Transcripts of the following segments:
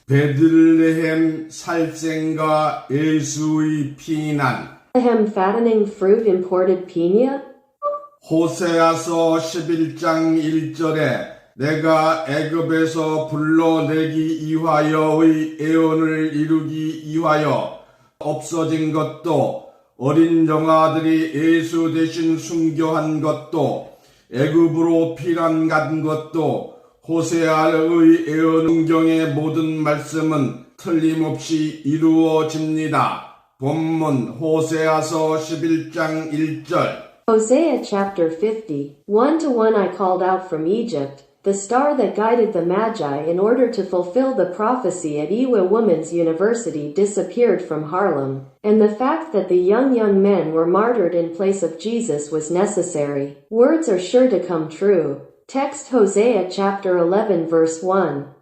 베들레헴 살생과 예수의 피난. Bethlehem fattening fruit imported Penia? 호세아서 11장 1절에 내가 애굽에서 불러내기 이하여의 애언을 이루기 이하여 없어진 것도 어린 영아들이 예수 대신 순교한 것도 애굽으로 피난 간 것도 호세아의 애언 성경의 모든 말씀은 틀림없이 이루어집니다. 본문 호세아서 11장 1절. Hosea chapter 50. 1-1 I called out from Egypt, the star that guided the Magi in order to fulfill the prophecy at Iwa Women's University disappeared from Harlem, and the fact that the young men were martyred in place of Jesus was necessary. Words are sure to come true. Text Hosea chapter 11 verse 1.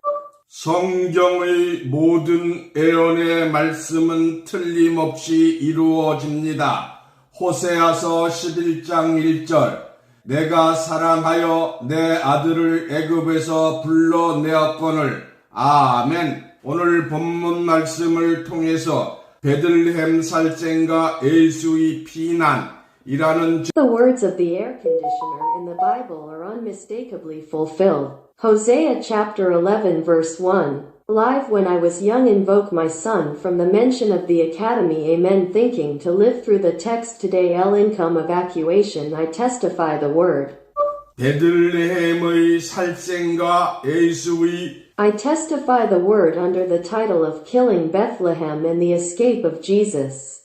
성경의 모든 예언의 말씀은 틀림없이 이루어집니다. 호세아서 11장 1절. 내가 사랑하여 내 아들을 애굽에서 불러내었거늘. 아멘. 오늘 본문 말씀을 통해서 베들레헴 살생과 예수의 피난이라는 The words of the air conditioner in the Bible are unmistakably fulfilled. Hosea chapter 11 verse 1. Live when I was young invoke my son from the mention of the academy amen thinking to live through the text today L income evacuation I testify the word. 베들레헴의 살생과 예수의 I testify the word under the title of killing Bethlehem and the escape of Jesus.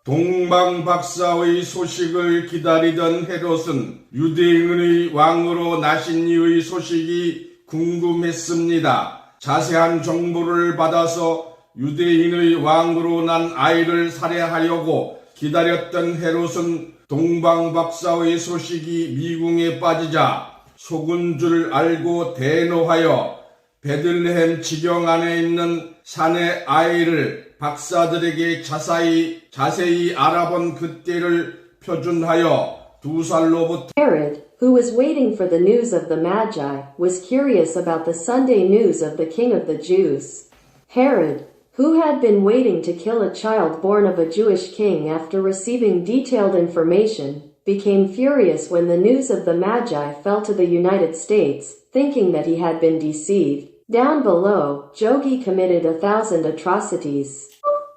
동방박사의 소식을 기다리던 헤롯은 유대인의 왕으로 나신 이의 소식이 궁금했습니다. 자세한 정보를 받아서 유대인의 왕으로 난 아이를 살해하려고 기다렸던 헤롯은 동방박사의 소식이 미궁에 빠지자 속은 줄 알고 대노하여 베들레헴 지경 안에 있는 산의 아이를 박사들에게 자세히 알아본 그때를 표준하여 2살로부터 Herod, who was waiting for the news of the Magi, was curious about the Sunday news of the King of the Jews. Herod, who had been waiting to kill a child born of a Jewish king after receiving detailed information, became furious when the news of the Magi fell to the United States, thinking that he had been deceived. Down below, Jogi committed 1,000 atrocities.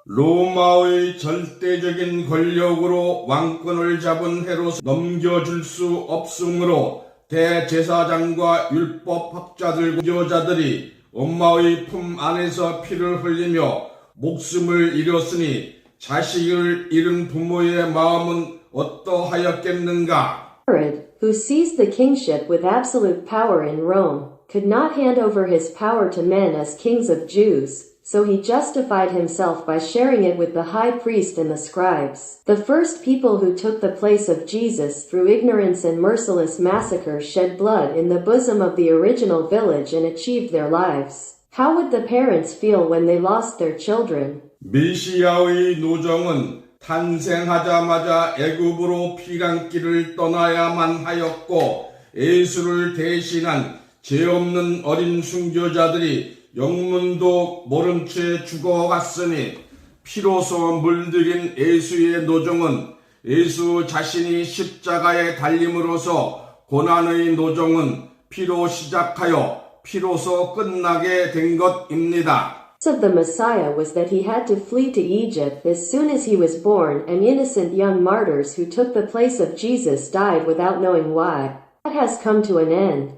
로마의 절대적인 권력으로 왕권을 잡은 헤롯을 넘겨줄 수 없으므로 대제사장과 율법학자들과 교자들이 엄마의 품 안에서 피를 흘리며 목숨을 잃었으니 자식을 잃은 부모의 마음은 어떠하였겠는가? Herod, who seized the kingship with absolute power in Rome, could not hand over his power to men as kings of Jews, so he justified himself by sharing it with the high priest and the scribes. The first people who took the place of Jesus through ignorance and merciless massacre shed blood in the bosom of the original village and achieved their lives. How would the parents feel when they lost their children? 메시아의 노정은 탄생하자마자 애굽으로 피난길을 떠나야만 하였고 예수를 대신한 죄 없는 어린 순교자들이 영문도 모른 채 죽어갔으니 피로써 물들인 예수의 노정은 예수 자신이 십자가에 달림으로써 고난의 노정은 피로 시작하여 피로써 끝나게 된 것입니다. Of the Messiah was that he had to flee to Egypt as soon as he was born, and innocent young martyrs who took the place of Jesus died without knowing why. That has come to an end.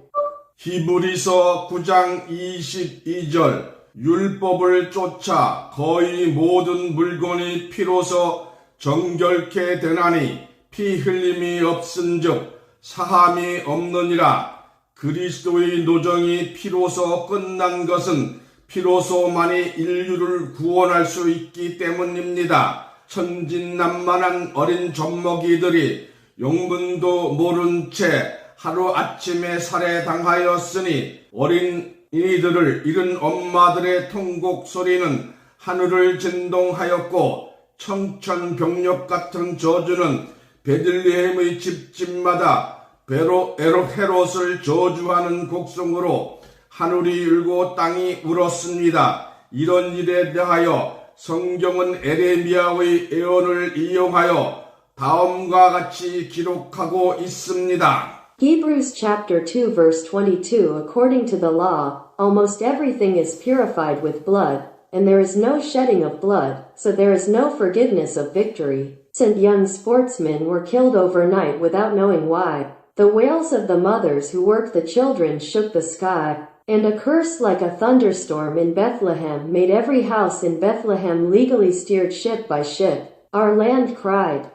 히브리서 9장 22절 율법을 쫓아 거의 모든 물건이 피로서 정결케 되나니 피 흘림이 없은즉 사함이 없느니라. 그리스도의 노정이 피로서 끝난 것은 피로소만이 인류를 구원할 수 있기 때문입니다. 천진난만한 어린 젖먹이들이 영문도 모른 채 하루아침에 살해당하였으니 어린이들을 잃은 엄마들의 통곡 소리는 하늘을震동하였고 청천벽력 같은 저주는 베들레헴의 집집마다 헤롯을 저주하는 곡성으로 하늘이 울고 땅이 울었습니다. 이런 일에 대하여 성경은 에레미야의 예언을 이용하여 다음과 같이 기록하고 있습니다. Hebrews chapter 2 verse 22 According to the law, almost everything is purified with blood, and there is no shedding of blood, so there is no forgiveness of victory. And young sportsmen were killed overnight without knowing why. The wails of the mothers who worked the children shook the sky, and a curse like a thunderstorm in Bethlehem made every house in Bethlehem legally steered ship by ship. Our land cried.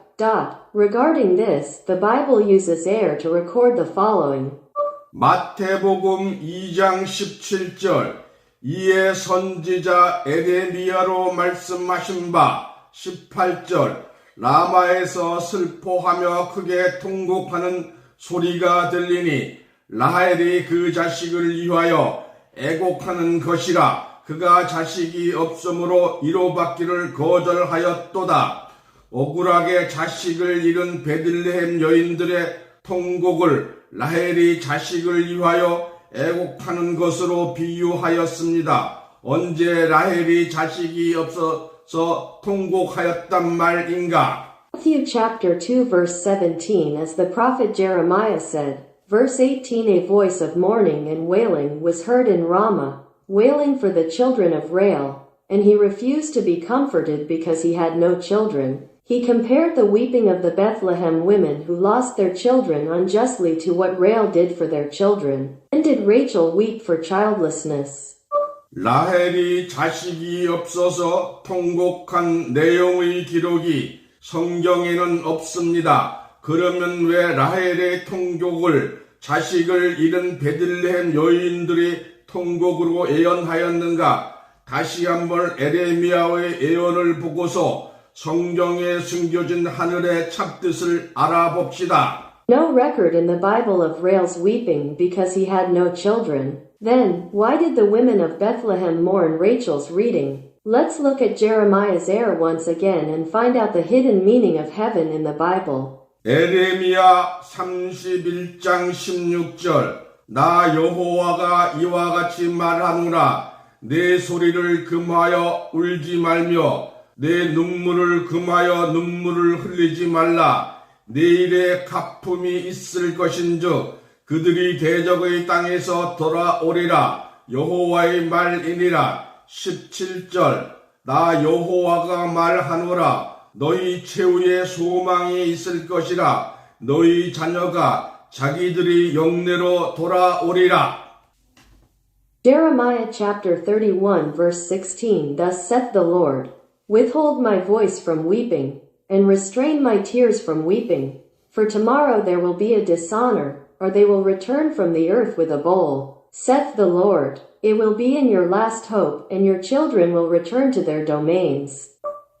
Regarding this, the Bible uses air to record the following. 마태복음 2장 17절 이에 선지자 에레미야로 말씀하신 바 18절 라마에서 슬퍼하며 크게 통곡하는 소리가 들리니 라헬이 그 자식을 위하여 애곡하는 것이라 그가 자식이 없으므로 이로받기를 거절하였도다. 억울하게 자식을 잃은 베들레헴 여인들의 통곡을 라헬이 자식을 위하여 애곡하는 것으로 비유하였습니다. 언제 라헬이 자식이 없어서 통곡하였단 말인가? Matthew chapter 2 verse 17 As the prophet Jeremiah said, verse 18 A voice of mourning and wailing was heard in Ramah, wailing for the children of Rael, and he refused to be comforted because he had no children. He compared the weeping of the Bethlehem women who lost their children unjustly to what Rael did for their children. When did Rachel weep for childlessness? 라헬이 자식이 없어서 통곡한 내용의 기록이 성경에는 없습니다. 그러면 왜 라헬의 통곡을 자식을 잃은 베들레헴 여인들의 통곡으로 예언하였는가? 다시 한번 에레미야의 예언을 보고서 성경에 숨겨진 하늘의 참뜻을 알아봅시다. No record in the Bible of Rael's weeping because he had no children. Then, why did the women of Bethlehem mourn Rachel's reading? Let's look at Jeremiah's error once again and find out the hidden meaning of heaven in the Bible. 에레미야 31장 16절 나 여호와가 이와 같이 말하노라 내 소리를 금하여 울지 말며 내 눈물을 금하여 눈물을 흘리지 말라. 내일에 가품이 있을 것인즉 그들이 대적의 땅에서 돌아오리라. 여호와의 말이니라. 17절 나 여호와가 말하노라. 너희 최후에 소망이 있을 것이라. 너희 자녀가 자기들이 영내로 돌아오리라. Jeremiah chapter 31 verse 16 Thus saith the Lord, Withhold my voice from weeping, and restrain my tears from weeping, for tomorrow there will be a dishonor, or they will return from the earth with a bowl. Saith the Lord, It will be in your last hope, and your children will return to their domains.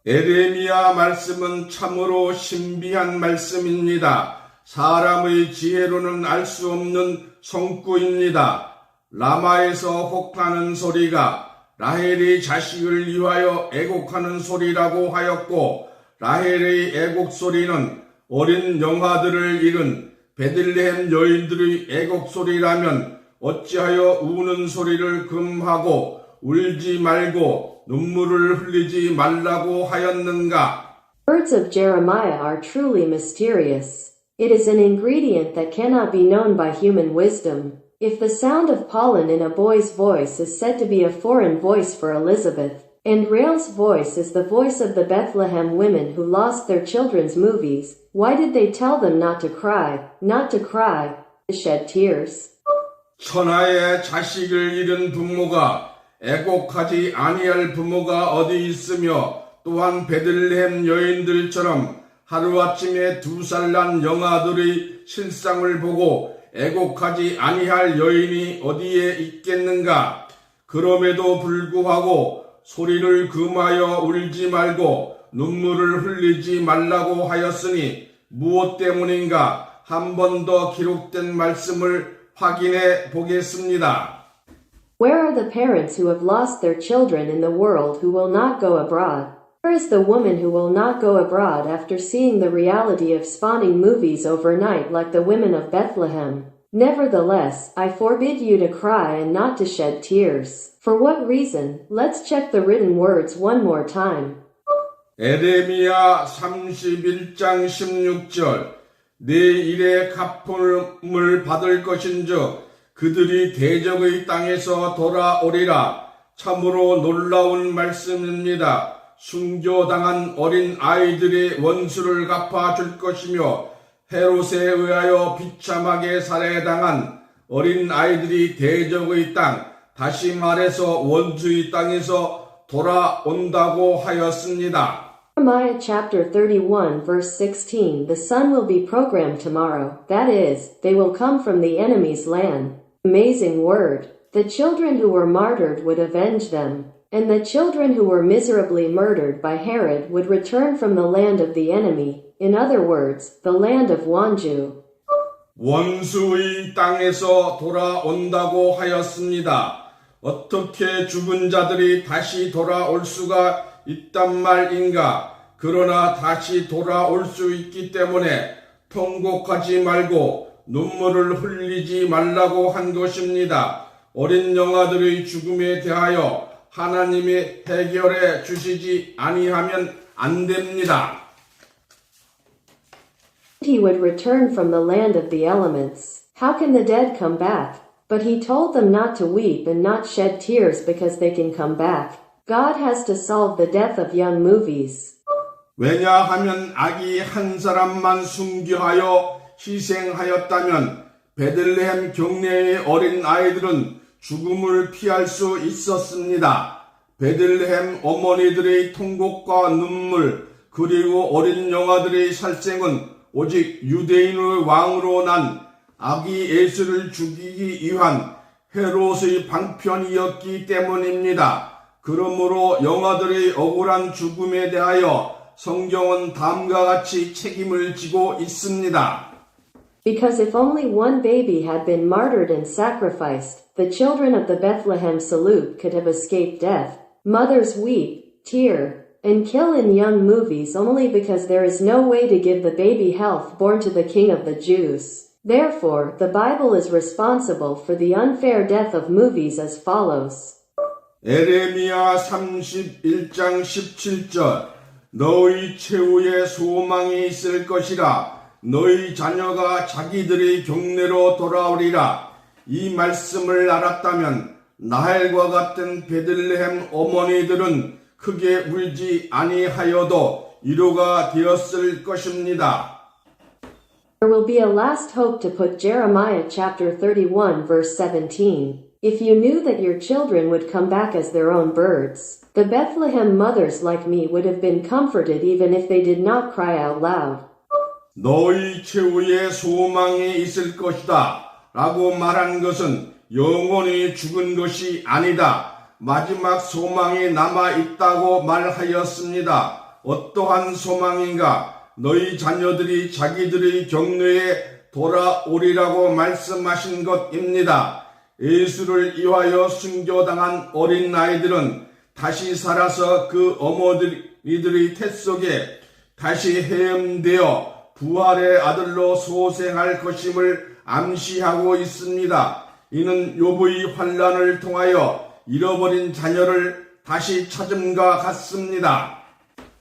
에레미야 말씀은 참으로 신비한 말씀입니다. 사람의 지혜로는 알 수 없는 성구입니다. 라마에서 혹하는 소리가 라헬이 자식을 위하여 애곡하는 소리라고 하였고 라헬의 애곡 소리는 어린 영아들을 잃은 베들레헴 여인들의 애곡 소리라면 어찌하여 우는 소리를 금하고 울지 말고 눈물을 흘리지 말라고 하였는가? Words of Jeremiah are truly mysterious. It is an ingredient that cannot be known by human wisdom. If the sound of pollen in a boy's voice is said to be a foreign voice for Elizabeth, and Rael's voice is the voice of the Bethlehem women who lost their children's movies, why did they tell them not to cry, to shed tears? 천하의 자식을 잃은 부모가 애곡하지 아니할 부모가 어디 있으며 또한 베들레헴 여인들처럼 하루아침에 2살 난 영아들의 실상을 보고 애곡하지 아니할 여인이 어디에 있겠는가? 그럼에도 불구하고 소리를 금하여 울지 말고 눈물을 흘리지 말라고 하였으니 무엇 때문인가? 한 번 더 기록된 말씀을 확인해 보겠습니다. Where are the parents who have lost their children in the world who will not go abroad? Where is the woman who will not go abroad after seeing the reality of spawning movies overnight like the women of Bethlehem? Nevertheless, I forbid you to cry and not to shed tears. For what reason? Let's check the written words one more time. 에레미야 31장 16절 내 일의 갚음을 받을 것인즉 그들이 대적의 땅에서 돌아오리라. 참으로 놀라운 말씀입니다. 순교당한 어린 아이들의 원수를 갚아줄 것이며 헤롯에 의하여 비참하게 살해당한 어린 아이들이 대적의 땅, 다시 말해서 원수의 땅에서 돌아온다고 하였습니다. Jeremiah chapter 31 verse 16 The sun will be programmed tomorrow. That is, they will come from the enemy's land. Amazing word. The children who were martyred would avenge them. And the children who were miserably murdered by Herod would return from the land of the enemy. In other words, the land of Wanju. 원수의 땅에서 돌아온다고 하였습니다. 어떻게 죽은 자들이 다시 돌아올 수가 있단 말인가? 그러나 다시 돌아올 수 있기 때문에 통곡하지 말고 눈물을 흘리지 말라고 한 것입니다. 어린 영아들의 죽음에 대하여 하나님이 해결해 주시지 아니하면 안 됩니다. He would return from the land of the elements. How can the dead come back? But he told them not to weep and not shed tears because they can come back. God has to solve the death of young movies. 왜냐하면 아기 한 사람만 순교하여 희생하였다면 베들레헴 경내의 어린 아이들은 죽음을 피할 수 있었습니다. 베들레헴 어머니들의 통곡과 눈물 그리고 어린 영아들의 살생은 오직 유대인의 왕으로 난 아기 예수를 죽이기 위한 헤롯의 방편이었기 때문입니다. 그러므로 영아들의 억울한 죽음에 대하여 성경은 다음과 같이 책임을 지고 있습니다. Because if only one baby had been martyred and sacrificed, the children of the Bethlehem salute could have escaped death. Mothers weep, tear, and kill in young movies only because there is no way to give the baby health born to the King of the Jews. Therefore, the Bible is responsible for the unfair death of movies as follows. 에레미야 31장 17절 너희 최후의 소망이 있을 것이라 너희 자녀가 자기들의 경내로 돌아오리라. 이 말씀을 알았다면 나헬과 같은 베들레헴 어머니들은 크게 울지 아니하여도 위로가 되었을 것입니다. There will be a last hope to put Jeremiah chapter 31 verse 17. If you knew that your children would come back as their own birds, the Bethlehem mothers like me would have been comforted even if they did not cry out loud. 너희 최후의 소망이 있을 것이다 라고 말한 것은 영원히 죽은 것이 아니다. 마지막 소망이 남아있다고 말하였습니다. 어떠한 소망인가? 너희 자녀들이 자기들의 경내에 돌아오리라고 말씀하신 것입니다. 예수를 위하여 순교당한 어린 아이들은 다시 살아서 그 어머니들의 태 속에 다시 해엄되어 부활의 아들로 소생할 것임을 암시하고 있습니다. 이는 욥의 환난을 통하여 잃어버린 자녀를 다시 찾음과 같습니다.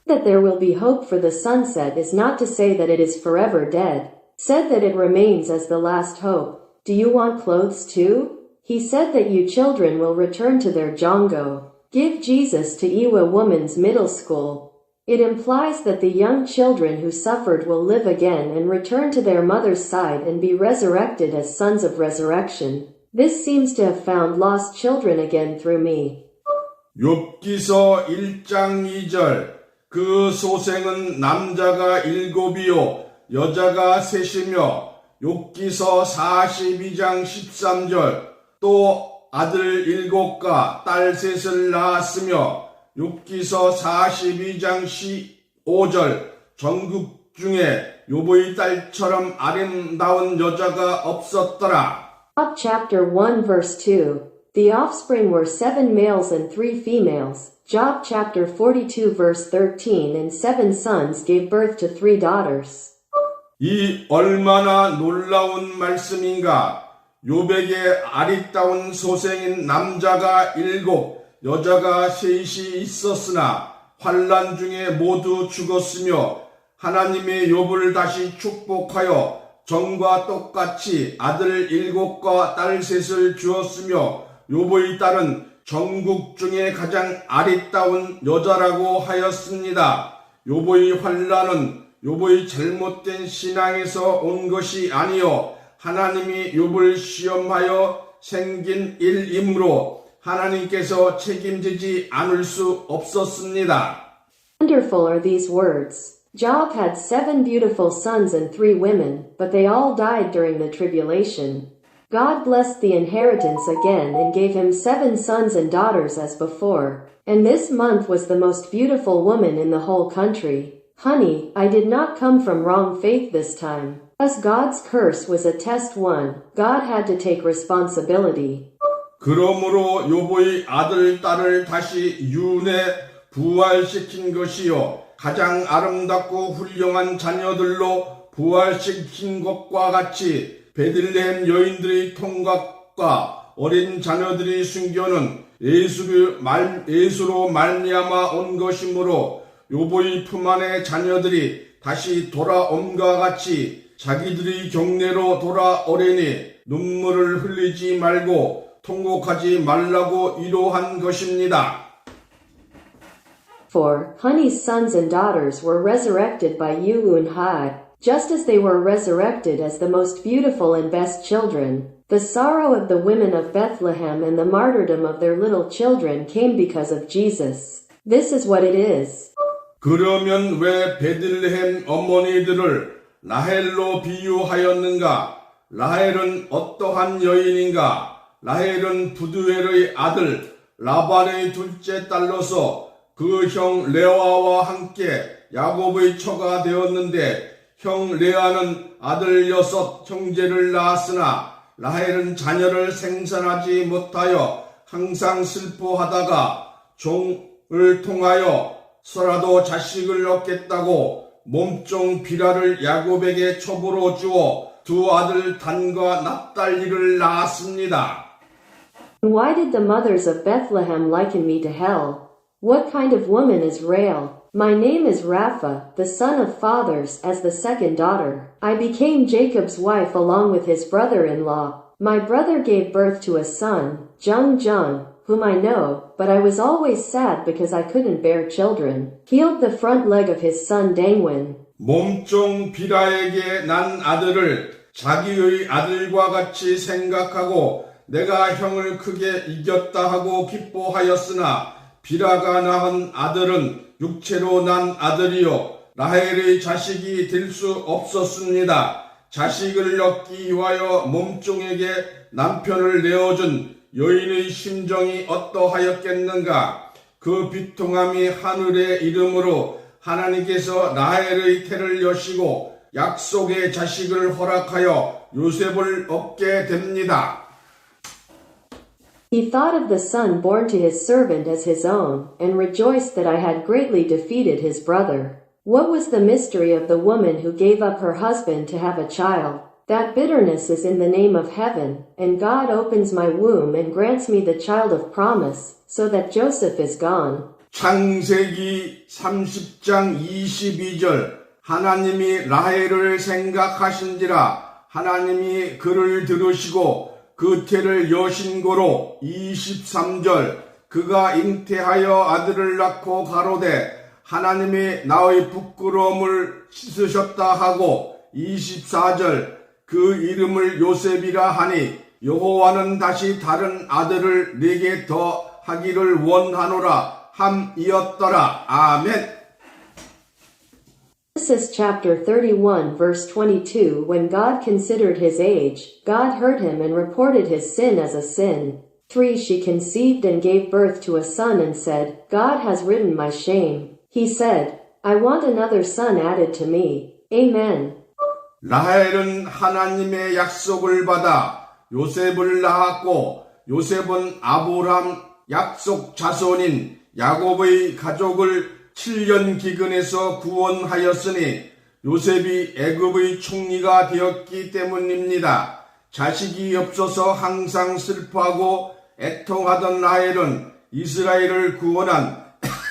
That there will be hope for the sunset is not to say that it is forever dead. Said that it remains as the last hope. Do you want clothes too? He said that you children will return to their jongo. Give Jesus to Iwa Woman's Middle School. It implies that the young children who suffered will live again and return to their mother's side and be resurrected as sons of resurrection. This seems to have found lost children again through me. 욥기서 1장 2절 그 소생은 남자가 7이요 여자가 3이며 욥기서 42장 13절 또 아들 7과 딸 3을 낳았으며 욥기서 42장 15절 전국 중에 욥의 딸처럼 아름다운 여자가 없었더라. Job chapter 1 verse 2. The offspring were 7 males and 3 females. Job chapter 42 verse 13 and 7 sons gave birth to 3 daughters. 이 얼마나 놀라운 말씀인가. 요백에 아리따운 소생인 남자가 7, 여자가 3이 있었으나 환난 중에 모두 죽었으며 하나님이 욥을 다시 축복하여 전과 똑같이 아들 7과 딸 3을 주었으며 욥의 딸은 전국 중에 가장 아리따운 여자라고 하였습니다. 욥의 환난은 욥의 잘못된 신앙에서 온 것이 아니요 하나님이 욥을 시험하여 생긴 일이므로 하나님께서 책임지지 않을 수 없었습니다. Wonderful are these words. Job had 7 beautiful sons and 3 women, but they all died during the tribulation. God blessed the inheritance again and gave him 7 sons and daughters as before. And this month was the most beautiful woman in the whole country. Honey, I did not come from wrong faith this time. As God's curse was a test one, God had to take responsibility. 그러므로 욥의 아들, 딸을 다시 윤에 부활시킨 것이요 가장 아름답고 훌륭한 자녀들로 부활시킨 것과 같이 베들레헴 여인들의 통각과 어린 자녀들이 숨겨놓은 예수로 말미암아 온 것이므로 욥의 품 안의 자녀들이 다시 돌아옴과 같이 자기들의 경내로 돌아오려니 눈물을 흘리지 말고 통곡하지 말라고 위로한 것입니다. For Honey's sons and daughters were resurrected by Yuun-hai, just as they were resurrected as the most beautiful and best children. The sorrow of the women of Bethlehem and the martyrdom of their little children came because of Jesus. This is what it is. 그러면 왜 베들레헴 어머니들을 라헬로 비유하였는가? 라헬은 어떠한 여인인가? 라헬은 부두엘의 아들 라반의 둘째 딸로서 그 형 레아와 함께 야곱의 처가 되었는데 형 레아는 아들 6 형제를 낳았으나 라헬은 자녀를 생산하지 못하여 항상 슬퍼하다가 종을 통하여 서라도 자식을 얻겠다고 몸종 비라를 야곱에게 첩으로 주어 2 아들 단과 납달리를 낳았습니다. Why did the mothers of Bethlehem liken me to hell? What kind of woman is Rael? My name is Rapha, the son of fathers, as the second daughter. I became Jacob's wife along with his brother-in-law. My brother gave birth to a son, Jung, whom I know, but I was always sad because I couldn't bear children. Healed the front leg of his son Dangwin. 몸종 비라에게 난 아들을 자기의 아들과 같이 생각하고 내가 형을 크게 이겼다 하고 기뻐하였으나 비라가 낳은 아들은 육체로 난 아들이요 라헬의 자식이 될 수 없었습니다. 자식을 얻기 위하여 몸종에게 남편을 내어준 여인의 심정이 어떠하였겠는가? 그 비통함이 하늘에 이름으로 하나님께서 라헬의 태를 여시고 약속의 자식을 허락하여 요셉을 얻게 됩니다. He thought of the son born to his servant as his own, and rejoiced that I had greatly defeated his brother. What was the mystery of the woman who gave up her husband to have a child? That bitterness is in the name of heaven, and God opens my womb and grants me the child of promise, so that Joseph is gone. 창세기 30장 22절 하나님이 라헬을 생각하신지라 하나님이 그를 들으시고 그 태를 여신고로 23절 그가 잉태하여 아들을 낳고 가로되 하나님이 나의 부끄러움을 씻으셨다 하고 24절 그 이름을 요셉이라 하니 여호와는 다시 다른 아들을 내게 더 하기를 원하노라 함이었더라. 아멘. Genesis chapter 31 verse 22 When God considered his age, God heard him and reported his sin as a sin. 3 She conceived and gave birth to a son and said, God has ridden my shame. He said, I want another son added to me. Amen. 라헬은 하나님의 약속을 받아 요셉을 낳았고 요셉은 아브람 약속 자손인 야곱의 가족을 7년 기근에서 구원하였으니 요셉이 애굽의 총리가 되었기 때문입니다. 자식이 없어서 항상 슬퍼하고 애통하던 라헬은 이스라엘을 구원한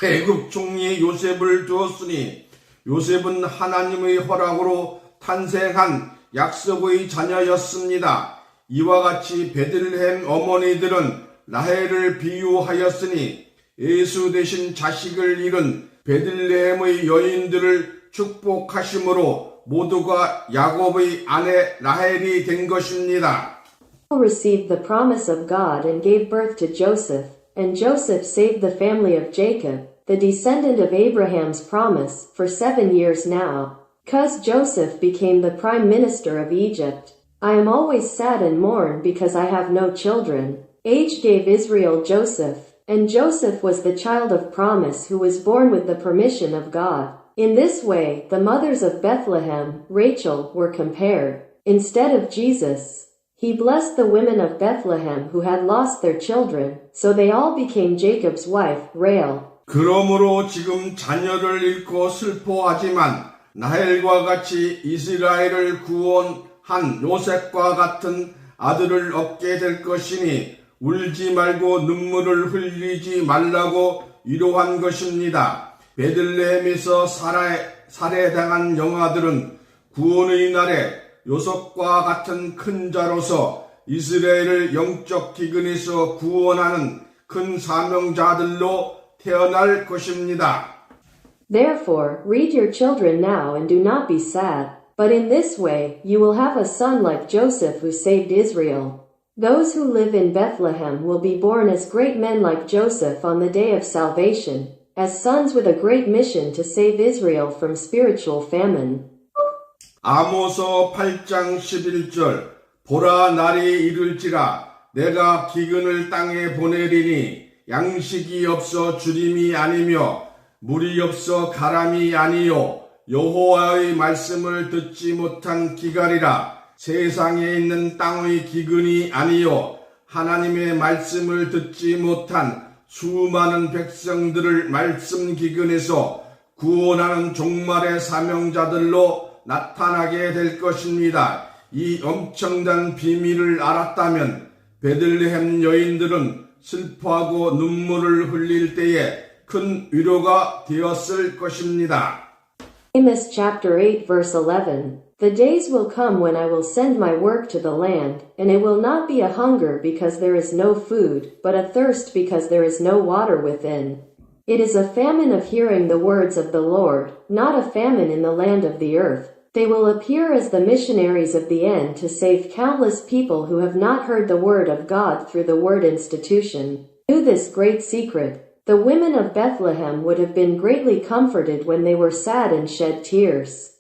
애굽 총리 요셉을 두었으니 요셉은 하나님의 허락으로 탄생한 약속의 자녀였습니다. 이와 같이 베들레헴 어머니들은 라헬을 비유하였으니 예수 대신 자식을 잃은 베들레헴의 여인들을 축복하심으로 모두가 야곱의 아내 라헬이 된 것입니다. Received the promise of God and gave birth to Joseph, and Joseph saved the family of Jacob, the descendant of Abraham's promise, for 7 years now. 'Cause Joseph became the prime minister of Egypt. I am always sad and mourn because I have no children. Age gave Israel Joseph, and Joseph was the child of promise who was born with the permission of God. In this way, the mothers of Bethlehem, Rachel, were compared. Instead of Jesus, he blessed the women of Bethlehem who had lost their children, so they all became Jacob's wife, Rachel. 그러므로 지금 자녀를 잃고 슬퍼하지만 라헬과 같이 이스라엘을 구원한 요셉과 같은 아들을 얻게 될 것이니 울지 말고 눈물을 흘리지 말라고 위로한 것입니다. 베들레헴에서 살해당한 영아들은 구원의 날에 요셉과 같은 큰 자로서 이스라엘을 영적 기근에서 구원하는 큰 사명자들로 태어날 것입니다. Therefore, read your children now and do not be sad, but in this way you will have a son like Joseph who saved Israel. Those who live in Bethlehem will be born as great men like Joseph on the day of salvation, as sons with a great mission to save Israel from spiritual famine. 아모서 8장 11절 보라 날이 이를지라 내가 기근을 땅에 보내리니 양식이 없어 주림이 아니며 물이 없어 가람이 아니요 여호와의 말씀을 듣지 못한 기갈이라 세상에 있는 땅의 기근이 아니요 하나님의 말씀을 듣지 못한 수많은 백성들을 말씀 기근에서 구원하는 종말의 사명자들로 나타나게 될 것입니다. 이 엄청난 비밀을 알았다면 베들레헴 여인들은 슬퍼하고 눈물을 흘릴 때에 큰 위로가 되었을 것입니다. Amos chapter 8 verse 11. The days will come when I will send my work to the land, and it will not be a hunger because there is no food, but a thirst because there is no water within. It is a famine of hearing the words of the Lord, not a famine in the land of the earth. They will appear as the missionaries of the end to save countless people who have not heard the word of God through the word institution. Knew this great secret. The women of Bethlehem would have been greatly comforted when they were sad and shed tears.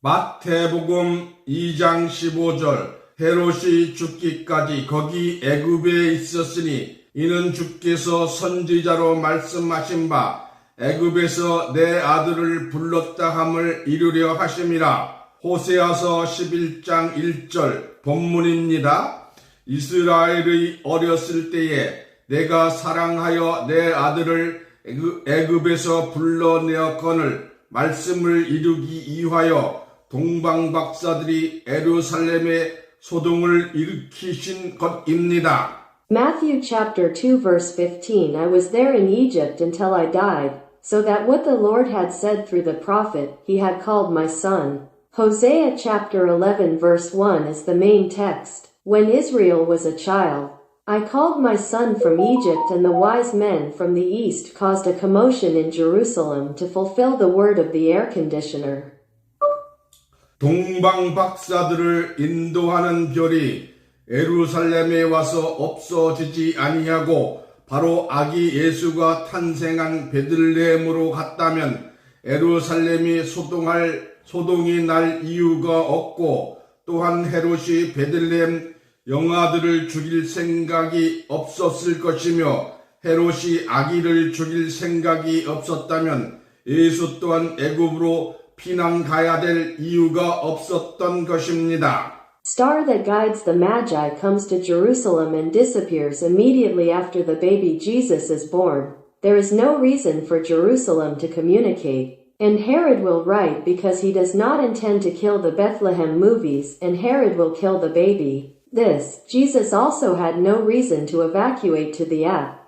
마태복음 2장 15절 헤롯이 죽기까지 거기 애굽에 있었으니 이는 주께서 선지자로 말씀하신 바 애굽에서 내 아들을 불렀다 함을 이루려 하심이라. 호세아서 11장 1절 본문입니다. 이스라엘의 어렸을 때에 내가 사랑하여 내 아들을 애굽에서 불러내었거늘 말씀을 이루기 위하여 동방박사들이 예루살렘에 소동을 일으키신 것입니다. Matthew chapter 2 verse 15. I was there in Egypt until I died, so that what the Lord had said through the prophet, he had called my son. Hosea chapter 11 verse 1 is the main text. When Israel was a child, I called my son from Egypt, and the wise men from the east caused a commotion in Jerusalem to fulfill the word of the air conditioner. 동방 박사들을 인도하는 별이 예루살렘에 와서 없어지지 아니하고 바로 아기 예수가 탄생한 베들레헴으로 갔다면 예루살렘이 소동이 날 이유가 없고 또한 헤롯이 베들레헴 영아들을 죽일 생각이 없었을 것이며 헤롯이 아기를 죽일 생각이 없었다면 예수 또한 애굽으로 피난 가야 될 이유가 없었던 것입니다. Star that guides the Magi comes to Jerusalem and disappears immediately after the baby Jesus is born. There is no reason for Jerusalem to communicate. And Herod will write because he does not intend to kill the Bethlehem movies, and Herod will kill the baby. This, Jesus also had no reason to evacuate to the app.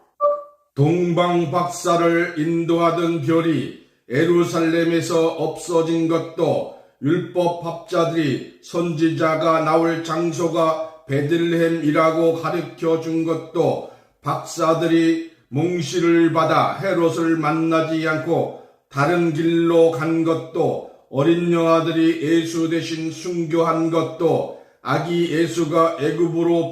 동방 박사를 인도하던 별이 예루살렘에서 없어진 것도 율법학자들이 선지자가 나올 장소가 베들레헴이라고 가르쳐 준 것도 박사들이 몽시를 받아 헤롯을 만나지 않고 다른 길로 간 것도 어린 영아들이 예수 대신 순교한 것도 아기 예수가 애굽으로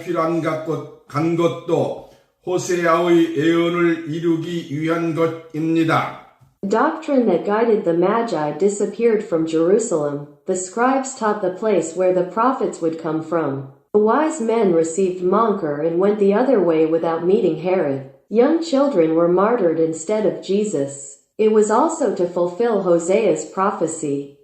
간 것도 호세아의 예언을 이루기 위한 것입니다. The doctrine that guided the Magi disappeared from Jerusalem. The scribes taught the place where the prophets would come from. The wise men received Moncur and went the other way without meeting Herod. Young children were martyred instead of Jesus. It was also to fulfill Hosea's prophecy.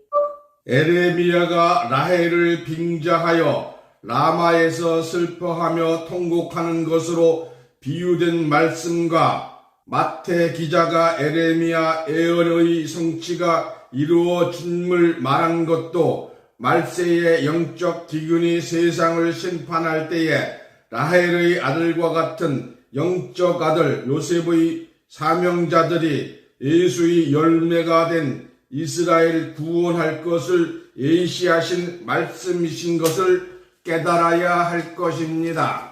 에레미야가 라헬을 빙자하여 라마에서 슬퍼하며 통곡하는 것으로 비유된 말씀과 마태 기자가 에레미야 예언의 성취가 이루어짐을 말한 것도 말세의 영적 기근이 세상을 심판할 때에 라헬의 아들과 같은 영적 아들 요셉의 사명자들이 예수의 열매가 된 이스라엘 구원할 것을 예시하신 말씀이신 것을 깨달아야 할 것입니다.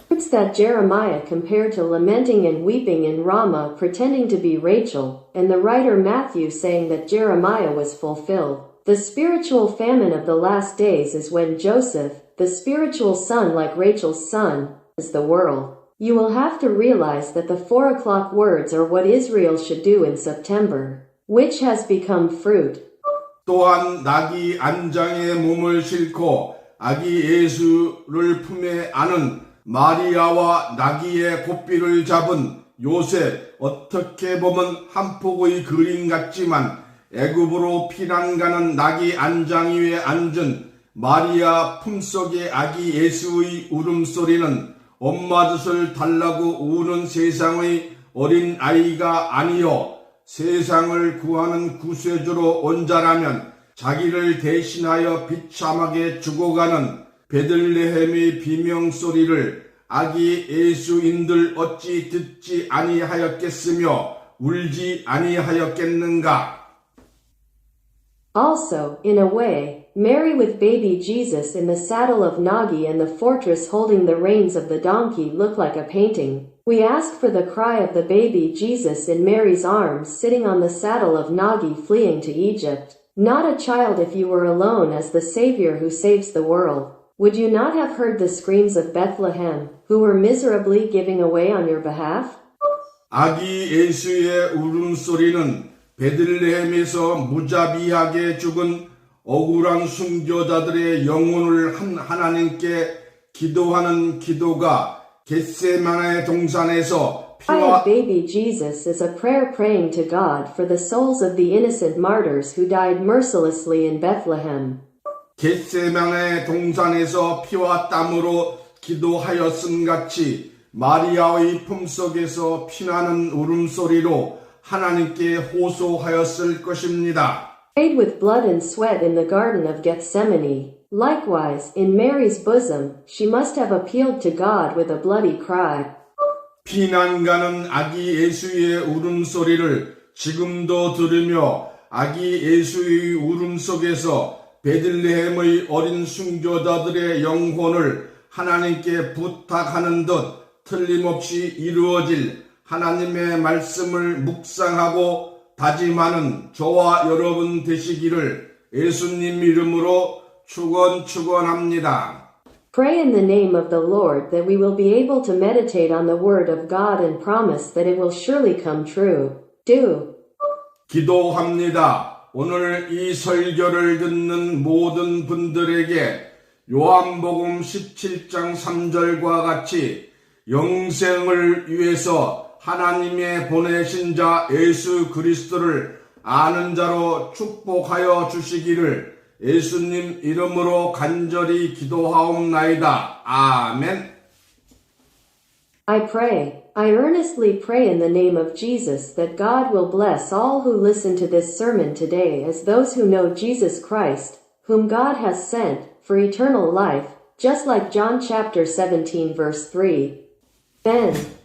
Words that Jeremiah compared to lamenting and weeping in Ramah, pretending to be Rachel, and the writer Matthew saying that Jeremiah was fulfilled. The spiritual famine of the last days is when Joseph, the spiritual son like Rachel's son, is the world. You will have to realize that the 4 o'clock words are what Israel should do in September, which has become fruit. 또한 낙이 안장에 몸을 싣고 아기 예수를 품에 안은 마리아와 나귀의 고삐를 잡은 요셉, 어떻게 보면 한 폭의 그림 같지만 애굽으로 피난 가는 나귀 안장 위에 앉은 마리아 품속의 아기 예수의 울음소리는 엄마 젖을 달라고 우는 세상의 어린 아이가 아니요 세상을 구하는 구세주로 온 자라면 자기를 대신하여 비참하게 죽어가는 베들레헴의 비명소리를 아기 예수인들 어찌 듣지 아니하였겠으며 울지 아니하였겠는가? Also, in a way, Mary with baby Jesus in the saddle of Nagi and the fortress holding the reins of the donkey look like a painting. We ask for the cry of the baby Jesus in Mary's arms sitting on the saddle of Nagi fleeing to Egypt. Not a child if you were alone as the Savior who saves the world. Would you not have heard the screams of Bethlehem, who were miserably giving away on your behalf? 아기 예수의 울음소리는 베들레헴에서 무자비하게 죽은 억울한 순교자들의 영혼을 하나님께 기도하는 기도가 겟세마네 동산에서 Cry 피와 of baby Jesus is a prayer praying to God for the souls of the innocent martyrs who died mercilessly in Bethlehem. 겟세마네 동산에서 피와 땀으로 기도하였음 같이 마리아의 품속에서 피나는 울음소리로 하나님께 호소하였을 것입니다. Prayed with blood and sweat in the Garden of Gethsemane. Likewise, in Mary's bosom, she must have appealed to God with a bloody cry. 피난가는 아기 예수의 울음소리를 지금도 들으며 아기 예수의 울음 속에서 베들레헴의 어린 순교자들의 영혼을 하나님께 부탁하는 듯 틀림없이 이루어질 하나님의 말씀을 묵상하고 다짐하는 저와 여러분 되시기를 예수님 이름으로 축원합니다. Pray in the name of the Lord that we will be able to meditate on the word of God and promise that it will surely come true. Do. 기도합니다. 오늘 이 설교를 듣는 모든 분들에게 요한복음 17장 3절과 같이 영생을 위해서 하나님의 보내신 자 예수 그리스도를 아는 자로 축복하여 주시기를 예수님 이름으로 간절히 기도하옵나이다. 아멘. I earnestly pray in the name of Jesus that God will bless all who listen to this sermon today as those who know Jesus Christ, whom God has sent, for eternal life, just like John chapter 17 verse 3. Men,